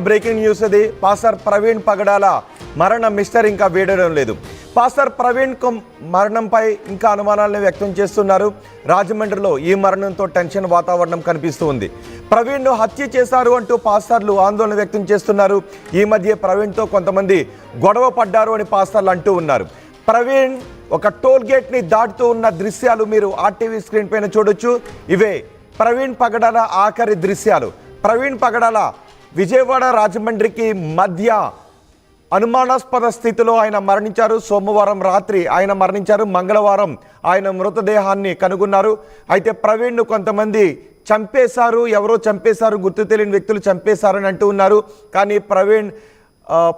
Breaking news అది. Pastor Praveen పగడాల మరణ mister ఇంకా వీడడం లేదు. పాస్టర్ ప్రవీణ్ మరణంపై ఇంకా అనుమానాలను వ్యక్తం చేస్తున్నారు. రాజమండ్రిలో ఈ మరణంతో టెన్షన్ వాతావరణం కనిపిస్తూ ఉంది. ప్రవీణ్ను హత్య చేశారు అంటూ పాస్టర్లు ఆందోళన వ్యక్తం చేస్తున్నారు. ఈ మధ్య ప్రవీణ్తో కొంతమంది గొడవ పడ్డారు అని పాస్టర్లు అంటూ ఉన్నారు. ప్రవీణ్ ఒక టోల్ గేట్ని దాటుతూ ఉన్న దృశ్యాలు మీరు ఆర్టీవీ స్క్రీన్ పైన చూడొచ్చు. ఇవే ప్రవీణ్ పగడాల ఆఖరి దృశ్యాలు. ప్రవీణ్ పగడాల విజయవాడ రాజమండ్రికి మధ్య అనుమానాస్పద స్థితిలో ఆయన మరణించారు. సోమవారం రాత్రి ఆయన మరణించారు. మంగళవారం ఆయన మృతదేహాన్ని కనుగొన్నారు. అయితే ప్రవీణ్ను కొంతమంది చంపేశారు, ఎవరో చంపేశారు, గుర్తు తెలియని వ్యక్తులు చంపేశారని అంటూ ఉన్నారు. కానీ ప్రవీణ్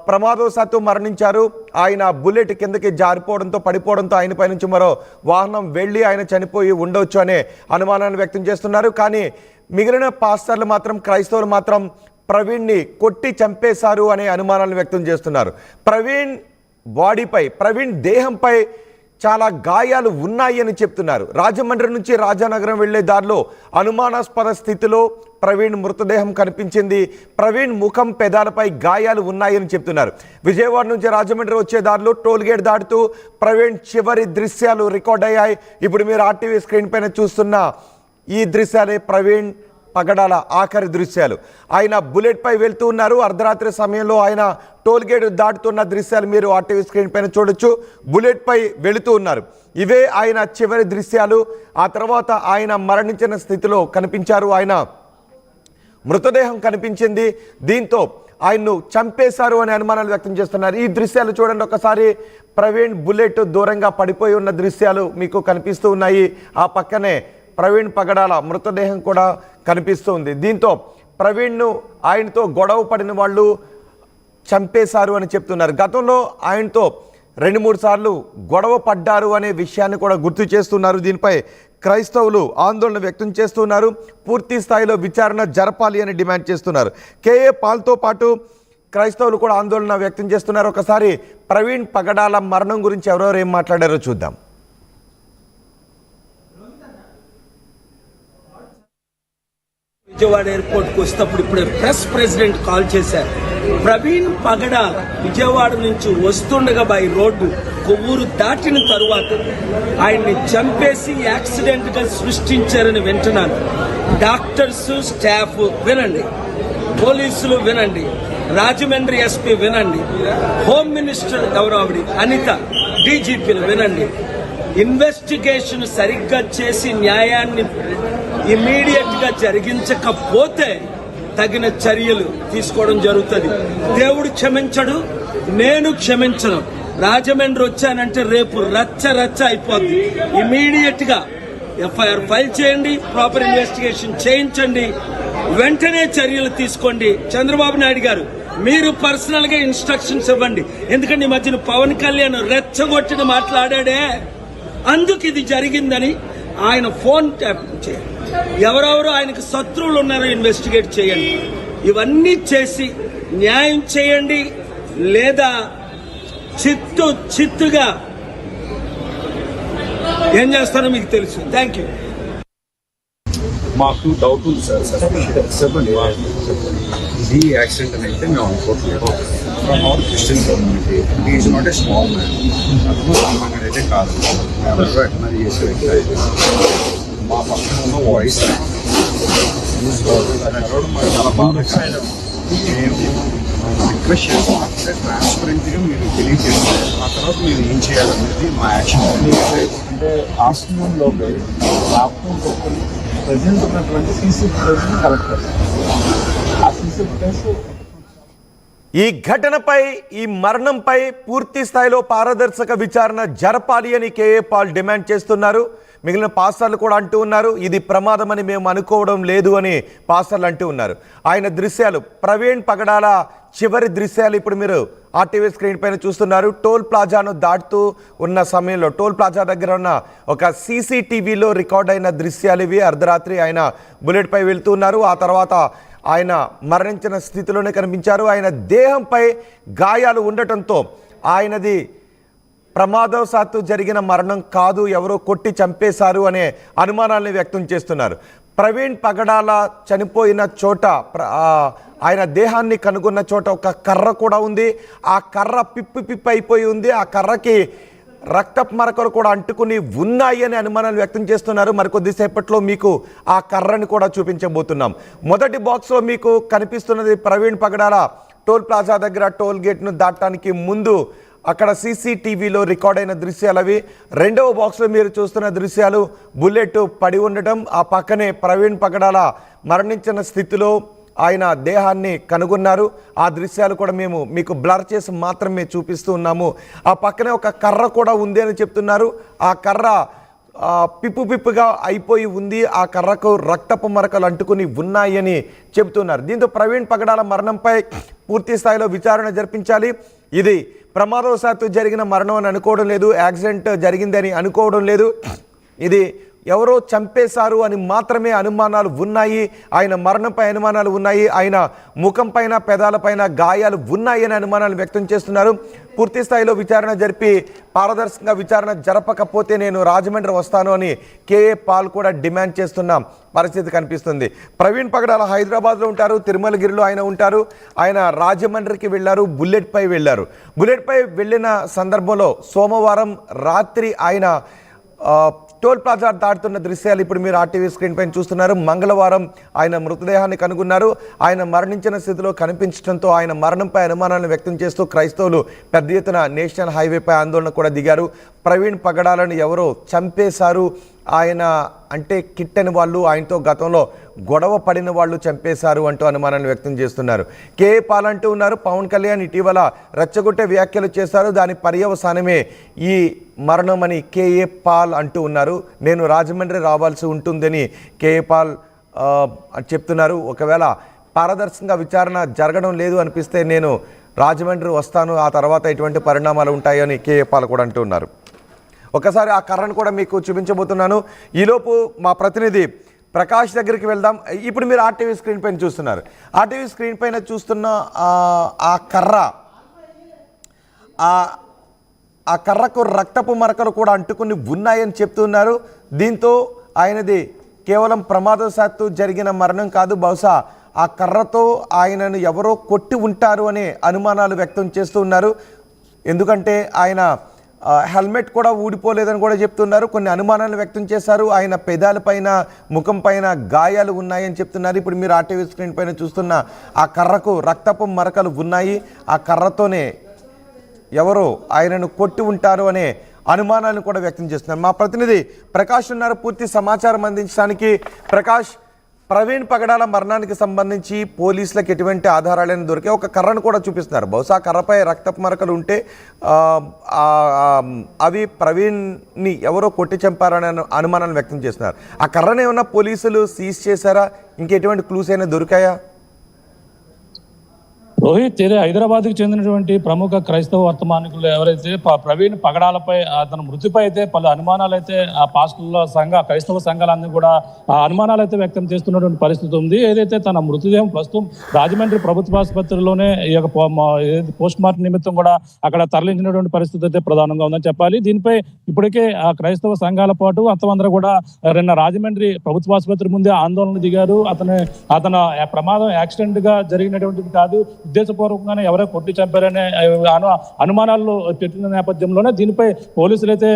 ప్రమాదవశాత్తు మరణించారు. ఆయన బుల్లెట్ కిందకి జారిపోవడంతో పడిపోవడంతో ఆయన పైనుంచి మరో వాహనం వెళ్ళి ఆయన చనిపోయి ఉండొచ్చు అనే అనుమానాన్ని వ్యక్తం చేస్తున్నారు. కానీ మిగిలిన పాస్టర్లు మాత్రం, క్రైస్తవులు మాత్రం ప్రవీణ్ని కొట్టి చంపేశారు అనే అనుమానాలను వ్యక్తం చేస్తున్నారు. ప్రవీణ్ బాడీపై, ప్రవీణ్ దేహంపై చాలా గాయాలు ఉన్నాయి అని చెప్తున్నారు. రాజమండ్రి నుంచి రాజానగరం వెళ్లే దారిలో అనుమానాస్పద స్థితిలో ప్రవీణ్ మృతదేహం కనిపించింది. ప్రవీణ్ ముఖం, పెదాలపై గాయాలు ఉన్నాయని చెప్తున్నారు. విజయవాడ నుంచి రాజమండ్రి వచ్చే దారిలో టోల్ గేట్ దాటుతూ ప్రవీణ్ చివరి దృశ్యాలు రికార్డ్ అయ్యాయి. ఇప్పుడు మీరు ఆర్టీవీ స్క్రీన్ పైన చూస్తున్న ఈ దృశ్యాలే ప్రవీణ్ పగడాల ఆఖరి దృశ్యాలు. ఆయన బుల్లెట్ పై వెళ్తూ ఉన్నారు. అర్ధరాత్రి సమయంలో ఆయన టోల్ గేట్ దాటుతున్న దృశ్యాలు మీరు ఆర్టీవీ స్క్రీన్ పైన చూడొచ్చు. బుల్లెట్ పై వెళుతూ ఉన్నారు. ఇవే ఆయన చివరి దృశ్యాలు. ఆ తర్వాత ఆయన మరణించిన స్థితిలో కనిపించారు. ఆయన మృతదేహం కనిపించింది. దీంతో ఆయన్ను చంపేశారు అనే అనుమానాలు వ్యక్తం చేస్తున్నారు. ఈ దృశ్యాలు చూడండి ఒకసారి. ప్రవీణ్ బుల్లెట్ దూరంగా పడిపోయి ఉన్న దృశ్యాలు మీకు కనిపిస్తూ ఉన్నాయి. ఆ పక్కనే ప్రవీణ్ పగడాల మృతదేహం కూడా కనిపిస్తుంది. దీంతో ప్రవీణ్ను ఆయనతో గొడవ పడిన వాళ్ళు చంపేశారు అని చెప్తున్నారు. గతంలో ఆయనతో 2-3 సార్లు గొడవ పడ్డారు అనే విషయాన్ని కూడా గుర్తు చేస్తున్నారు. దీనిపై క్రైస్తవులు ఆందోళన వ్యక్తం చేస్తున్నారు. పూర్తి స్థాయిలో విచారణ జరపాలి అని డిమాండ్ చేస్తున్నారు. కేఏ పాల్తో పాటు క్రైస్తవులు కూడా ఆందోళన వ్యక్తం చేస్తున్నారు. ఒకసారి ప్రవీణ్ పగడాల మరణం గురించి ఎవరెవరు ఏం మాట్లాడారో చూద్దాం. విజయవాడ ఎయిర్పోర్ట్కి వస్తేప్పుడు ఇప్పుడే ప్రెసిడెంట్ కాల్ చేశారు. ప్రవీణ్ పగడాల విజయవాడ నుంచి వస్తుండగా బై రోడ్డు కొవ్వూరు దాటిన తరువాత ఆయన్ని చంపేసి యాక్సిడెంట్ గా సృష్టించారని వింటున్నాను. డాక్టర్స్, స్టాఫ్ వినండి, పోలీసులు వినండి, రాజమండ్రి ఎస్పీ వినండి, హోమ్ మినిస్టర్ ఎవరో ఆవిడ అనిత, డీజీపీలు వినండి. ఇన్వెస్టిగేషన్ సరిగ్గా చేసి న్యాయాన్ని ఇమీడియట్ గా జరిగించకపోతే తగిన చర్యలు తీసుకోవడం జరుగుతుంది. దేవుడు క్షమించడు, నేను క్షమించను. రాజమండ్రి వచ్చానంటే రేపు రచ్చ అయిపోద్ది. ఇమీడియట్ గా ఎఫ్ఐఆర్ ఫైల్ చేయండి, ప్రాపర్ ఇన్వెస్టిగేషన్ చేయించండి, వెంటనే చర్యలు తీసుకోండి. చంద్రబాబు నాయుడు గారు, మీరు పర్సనల్ గా ఇన్స్ట్రక్షన్స్ ఇవ్వండి. ఎందుకంటే ఈ మధ్యన పవన్ కళ్యాణ్ రెచ్చగొట్టిన మాట్లాడాడే, అందుకు ఇది జరిగిందని ఆయన ఫోన్ ట్యాప్ చేయండి. ఎవరెవరు ఆయనకు శత్రువులు ఉన్నారో ఇన్వెస్టిగేట్ చేయండి. ఇవన్నీ చేసి న్యాయం చేయండి, లేదా చిత్తుగా ఏం చేస్తారో మీకు తెలుసు. Thank you. మాకు డౌట్ ఉంది సార్. చెప్పండి. ఇది యాక్సిడెంట్ అని అయితే మేము అనుకోవట్లేదు. From our Christian community is not a small man. సామాన్యుడు అయితే కాదు. మరి చేసే వ్యక్తి అయితే మా పక్కన ఉన్న వాయిస్ చాలా బాగా రిక్వెస్ట్ చేస్తాం. ట్రాన్స్పరెంట్గా మీరు తెలియజేస్తారు. ఆ తర్వాత మీరు ఏం చేయాలనేది మా యాక్షన్. అంటే ఆఫ్టర్నూన్లోకి ప్రజెంట్ ఉన్నటువంటి సీసీ ఫుటేజ్ని కలెక్ట్ చేస్తారు. ఆ సీసీ ఫుటేజ్ ఈ ఘటనపై, ఈ మరణంపై పూర్తి స్థాయిలో పారదర్శక విచారణ జరపాలి అని కేఏ పాల్ డిమాండ్ చేస్తున్నారు. మిగిలిన పాస్టర్లు కూడా అంటూ ఉన్నారు, ఇది ప్రమాదమని మేము అనుకోవడం లేదు అని పాస్టర్లు అంటూ ఉన్నారు. ఆయన దృశ్యాలు, ప్రవీణ్ పగడాల చివరి దృశ్యాలు ఇప్పుడు మీరు ఆర్టీవీ స్క్రీన్ పైన చూస్తున్నారు. టోల్ ప్లాజాను దాటుతూ ఉన్న సమయంలో టోల్ ప్లాజా దగ్గర ఉన్న ఒక సీసీటీవీలో రికార్డ్ అయిన దృశ్యాలు ఇవి. అర్ధరాత్రి ఆయన బుల్లెట్ పై వెళ్తూ ఉన్నారు. ఆ తర్వాత ఆయన మరణించిన స్థితిలోనే కనిపించారు. ఆయన దేహంపై గాయాలు ఉండటంతో ఆయనది ప్రమాదవశాత్తు జరిగిన మరణం కాదు, ఎవరో కొట్టి చంపేశారు అనే అనుమానాన్ని వ్యక్తం చేస్తున్నారు. ప్రవీణ్ పగడాల చనిపోయిన చోట ఆయన దేహాన్ని కనుగొన్న చోట ఒక కర్ర కూడా ఉంది. ఆ కర్ర పిప్పి అయిపోయి ఉంది. ఆ కర్రకి రక్తపు మరకలు కూడా అంటుకుని ఉన్నాయి అని అనుమానాలు వ్యక్తం చేస్తున్నారు. మరికొద్దిసేపట్లో మీకు ఆ కర్రని కూడా చూపించబోతున్నాం. మొదటి బాక్స్లో మీకు కనిపిస్తున్నది ప్రవీణ్ పగడాల టోల్ ప్లాజా దగ్గర టోల్ గేట్ను దాటడానికి ముందు అక్కడ సీసీటీవీలో రికార్డ్ అయిన దృశ్యాలు అవి. రెండవ బాక్స్లో మీరు చూస్తున్న దృశ్యాలు బుల్లెట్ పడి ఉండటం, ఆ పక్కనే ప్రవీణ్ పగడాల మరణించిన స్థితిలో ఆయన దేహాన్ని కనుగొన్నారు. ఆ దృశ్యాలు కూడా మేము మీకు బ్లర్ చేసి మాత్రమే చూపిస్తూ ఉన్నాము. ఆ పక్కనే ఒక కర్ర కూడా ఉంది అని చెప్తున్నారు. ఆ కర్ర పిప్పుగా అయిపోయి ఉంది. ఆ కర్రకు రక్తపు మరకలు అంటుకుని ఉన్నాయని చెబుతున్నారు. దీంతో ప్రవీణ్ పగడాల మరణంపై పూర్తి స్థాయిలో విచారణ జరిపించాలి. ఇది ప్రమాదవశాత్తు జరిగిన మరణం అని అనుకోవడం లేదు, యాక్సిడెంట్ జరిగిందని అనుకోవడం లేదు. ఇది ఎవరో చంపేశారు అని మాత్రమే అనుమానాలు ఉన్నాయి. ఆయన మరణంపై అనుమానాలు ఉన్నాయి. ఆయన ముఖం పైన పెదాలపైన గాయాలు ఉన్నాయి అని అనుమానాలు వ్యక్తం చేస్తున్నారు. పూర్తి స్థాయిలో విచారణ జరిపి పారదర్శకంగా విచారణ జరపకపోతే నేను రాజమండ్రి వస్తాను అని కేఏ పాల్ కూడా డిమాండ్ చేస్తున్న పరిస్థితి కనిపిస్తుంది. ప్రవీణ్ పగడాల హైదరాబాద్లో ఉంటారు, తిరుమలగిరిలో ఆయన ఉంటారు. ఆయన రాజమండ్రికి వెళ్ళారు, బుల్లెట్పై వెళ్ళారు. బుల్లెట్పై వెళ్ళిన సందర్భంలో సోమవారం రాత్రి ఆయన టోల్ ప్లాజా దాటుతున్న దృశ్యాలు ఇప్పుడు మీరు ఆర్టీవీ స్క్రీన్ పైన చూస్తున్నారు. మంగళవారం ఆయన మృతదేహాన్ని కనుగొన్నారు. ఆయన మరణించిన స్థితిలో కనిపించడంతో ఆయన మరణంపై అనుమానాలను వ్యక్తం చేస్తూ క్రైస్తవులు పెద్ద ఎత్తున నేషనల్ హైవేపై ఆందోళన కూడా దిగారు. ప్రవీణ్ పగడాలను ఎవరో చంపేశారు, ఆయన అంటే కిట్టని వాళ్ళు, ఆయనతో గతంలో గొడవ పడిన వాళ్ళు చంపేశారు అంటూ అనుమానాన్ని వ్యక్తం చేస్తున్నారు. కేఏ పాల్ అంటూ ఉన్నారు, పవన్ కళ్యాణ్ ఇటీవల రెచ్చగొట్టే వ్యాఖ్యలు చేశారు, దాని పర్యవసానమే ఈ మరణం అని కేఏ పాల్ అంటూ ఉన్నారు. నేను రాజమండ్రి రావాల్సి ఉంటుందని కేఏ పాల్ చెప్తున్నారు. ఒకవేళ పారదర్శకంగా విచారణ జరగడం లేదు అనిపిస్తే నేను రాజమండ్రి వస్తాను, ఆ తర్వాత ఎటువంటి పరిణామాలు ఉంటాయని కేఏ పాల్ కూడా అంటూ ఉన్నారు. ఒకసారి ఆ కర్రను కూడా మీకు చూపించబోతున్నాను. ఈలోపు మా ప్రతినిధి ప్రకాష్ దగ్గరికి వెళ్దాం. ఇప్పుడు మీరు ఆర్టీవీ స్క్రీన్ పైన చూస్తున్నారు. ఆర్టీవీ స్క్రీన్ పైన చూస్తున్న ఆ కర్ర, ఆ కర్రకు రక్తపు మరకలు కూడా అంటుకుని ఉన్నాయని చెప్తున్నారు. దీంతో ఆయనది కేవలం ప్రమాదవశాత్తు జరిగిన మరణం కాదు, బహుశా ఆ కర్రతో ఆయనను ఎవరో కొట్టి ఉంటారు అనే అనుమానాలు వ్యక్తం చేస్తూ ఉన్నారు. ఎందుకంటే ఆయన హెల్మెట్ కూడా ఊడిపోలేదని కూడా చెప్తున్నారు. కొన్ని అనుమానాలు వ్యక్తం చేశారు. ఆయన పెదాలపైన ముఖం పైన గాయాలు ఉన్నాయని చెప్తున్నారు. ఇప్పుడు మీరు ఆర్టీవీ స్క్రీన్ పైన చూస్తున్న ఆ కర్రకు రక్తపు మరకలు ఉన్నాయి. ఆ కర్రతోనే ఎవరో ఆయనను కొట్టి ఉంటారు అనే అనుమానాలను కూడా వ్యక్తం చేస్తున్నారు. మా ప్రతినిధి ప్రకాష్ ఉన్నారు పూర్తి సమాచారం అందించడానికి. ప్రకాష్, ప్రవీణ్ పగడాల మరణానికి సంబంధించి పోలీసులకు ఎటువంటి ఆధారాలైనా దొరికే ఒక కర్రను కూడా చూపిస్తున్నారు. బహుశా కర్రపై రక్తపు మరకలు ఉంటే అవి ప్రవీణ్ని ఎవరో కొట్టి చంపారనే అనుమానాలు వ్యక్తం చేస్తున్నారు. ఆ కర్రను ఏమన్నా పోలీసులు సీజ్ చేశారా? ఇంకెటువంటి క్లూస్ అయినా దొరికాయా? రోహిత్, ఇదే హైదరాబాద్కి చెందినటువంటి ప్రముఖ క్రైస్తవ వర్తమానికులు ఎవరైతే ప్రవీణ్ పగడాలపై తన మృతిపై అయితే పలు అనుమానాలు అయితే ఆ పాస్టర్ల క్రైస్తవ సంఘాలన్నీ కూడా ఆ అనుమానాలు అయితే వ్యక్తం చేస్తున్నటువంటి పరిస్థితి ఉంది. ఏదైతే తన మృతదేహం ప్రస్తుతం రాజమండ్రి ప్రభుత్వ ఆసుపత్రిలోనే ఈ యొక్క పోస్ట్ మార్టం నిమిత్తం కూడా అక్కడ తరలించినటువంటి పరిస్థితి అయితే ప్రధానంగా ఉందని చెప్పాలి. దీనిపై ఇప్పటికే ఆ క్రైస్తవ సంఘాల పాటు అంతమందరూ కూడా నిన్న రాజమండ్రి ప్రభుత్వ ఆసుపత్రి ముందే ఆందోళన దిగారు. అతను ప్రమాదం యాక్సిడెంట్ గా జరిగినటువంటిది కాదు, ఉద్దేశపూర్వకంగానే ఎవరో కొట్టి చంపారనే అనుమానాలు పెట్టిన నేపథ్యంలోనే దీనిపై పోలీసులు అయితే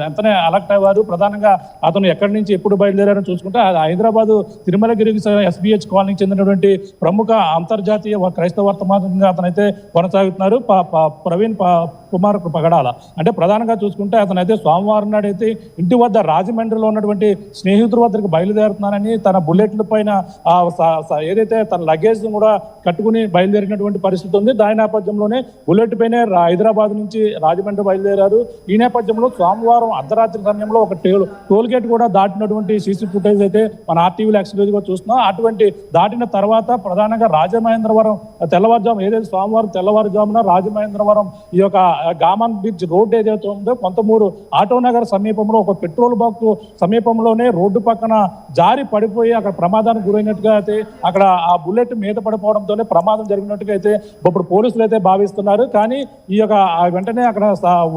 ఎంతనే అలర్ట్ అయ్యారు. ప్రధానంగా అతను ఎక్కడి నుంచి ఎప్పుడు బయలుదేరారని చూసుకుంటే హైదరాబాద్ తిరుమలగిరికి SBH కాలనీకి చెందినటువంటి ప్రముఖ అంతర్జాతీయ క్రైస్తవ వర్తమానంగా అతనైతే కొనసాగుతున్నారు. ప్రవీణ్ కుమార్ పగడాల అంటే ప్రధానంగా చూసుకుంటే అతనైతే సోమవారం నాడు అయితే ఇంటి వద్ద రాజమండ్రిలో ఉన్నటువంటి స్నేహితుల వద్దకు బయలుదేరుతున్నానని తన బుల్లెట్ల పైన ఏదైతే తన లగేజ్ కూడా కట్టుకుని బయలుదేరినటువంటి పరిస్థితి ఉంది. దాని నేపథ్యంలోనే బుల్లెట్ పైనే హైదరాబాద్ నుంచి రాజమండ్రి బయలుదేరారు. ఈ నేపథ్యంలో సోమవారం అర్ధరాత్రి సమయంలో ఒక టోల్ గేట్ కూడా దాటినటువంటి సీసీ ఫుటేజ్ అయితే మన ఆర్టీవీలో ఎక్స్క్లూజివ్గా చూస్తున్నాం. అటువంటి దాటిన తర్వాత ప్రధానంగా రాజమహేంద్రవరం తెల్లవారుజాము ఏదైతే సోమవారం తెల్లవారుజామున రాజమహేంద్రవరం ఈ యొక్క గామన్ బీచ్ రోడ్డు ఏదైతే ఉందో కొంతమూరు ఆటోనగర్ సమీపంలో ఒక పెట్రోల్ బంక్ సమీపంలోనే రోడ్డు పక్కన జారి పడిపోయి అక్కడ ప్రమాదానికి గురైనట్టుగా అయితే అక్కడ ఆ బుల్లెట్ మీద పడిపోవడంతోనే ప్రమాదం జరిగినట్టుగా అయితే ఇప్పుడు పోలీసులు అయితే భావిస్తున్నారు. కానీ ఈ యొక్క వెంటనే అక్కడ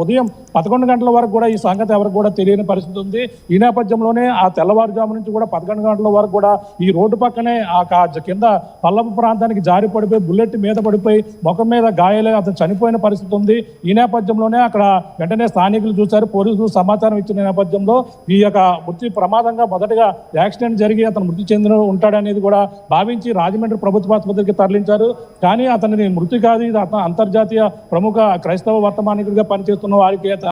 ఉదయం 11 గంటల వరకు కూడా ఈ సంగతి ఎవరికి కూడా తెలియని పరిస్థితి ఉంది. ఈ నేపథ్యంలోనే ఆ తెల్లవారుజాము నుంచి కూడా 11 గంటల వరకు కూడా ఈ రోడ్డు పక్కనే ఆ కింద పల్లపు ప్రాంతానికి జారి పడిపోయి బుల్లెట్ మీద పడిపోయి ముఖం మీద గాయాలై అతను చనిపోయిన పరిస్థితి ఉంది. ఈ నేపథ్యంలోనే అక్కడ వెంటనే స్థానికులు చూశారు, పోలీసులు సమాచారం ఇచ్చిన నేపథ్యంలో ఈ యొక్క మృతి ప్రమాదంగా మొదటగా యాక్సిడెంట్ జరిగి అతను మృతి చెందిన ఉంటాడనేది కూడా భావించి రాజమండ్రి ప్రభుత్వ ఆసుపత్రికి తరలించారు. కానీ అతనిది మృతి కాదు, ఇది అతను అంతర్జాతీయ ప్రముఖ క్రైస్తవ వర్తమానికుడిగా పనిచేస్తున్న వారికి